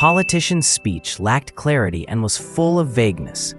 politician's speech lacked clarity and was full of vagueness.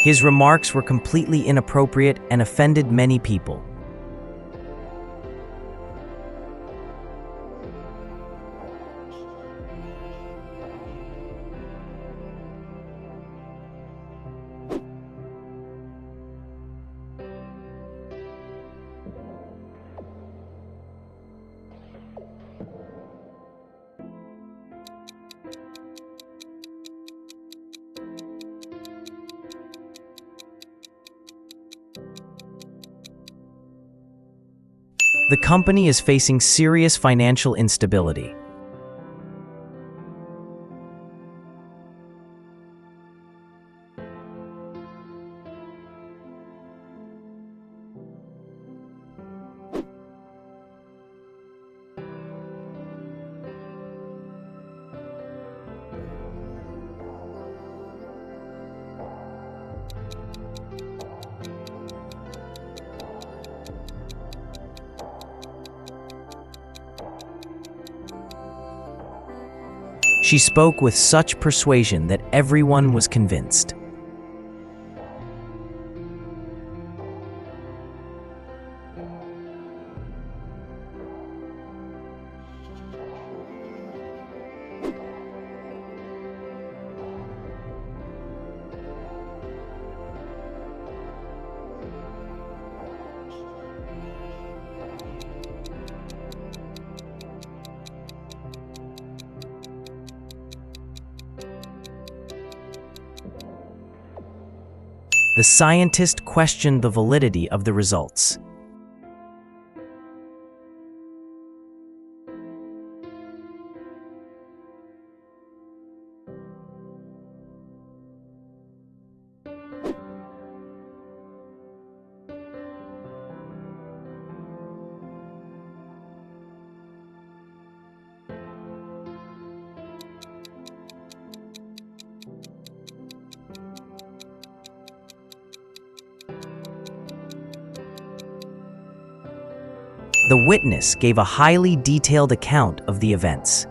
His remarks were completely inappropriate and offended many people. The company is facing serious financial instability. She spoke with such persuasion that everyone was convinced. The scientist questioned the validity of the results. The witness gave a highly detailed account of the events.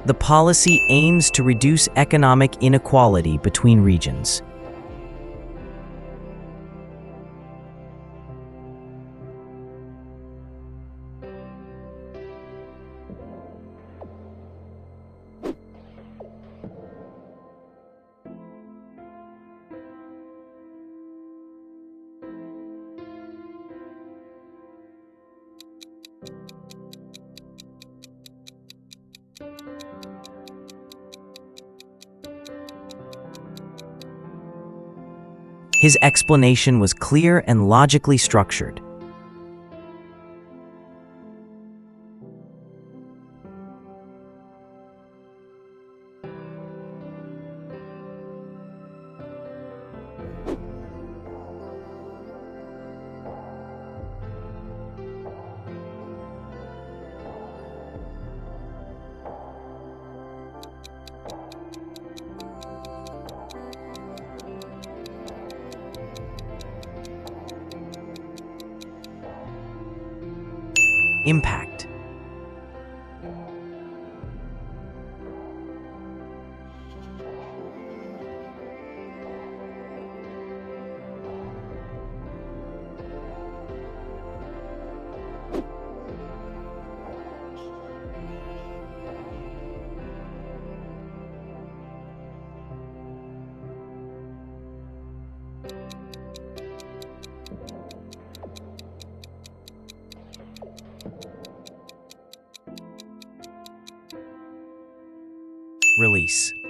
The policy aims to reduce economic inequality between regions. His explanation was clear and logically structured. Impact. face.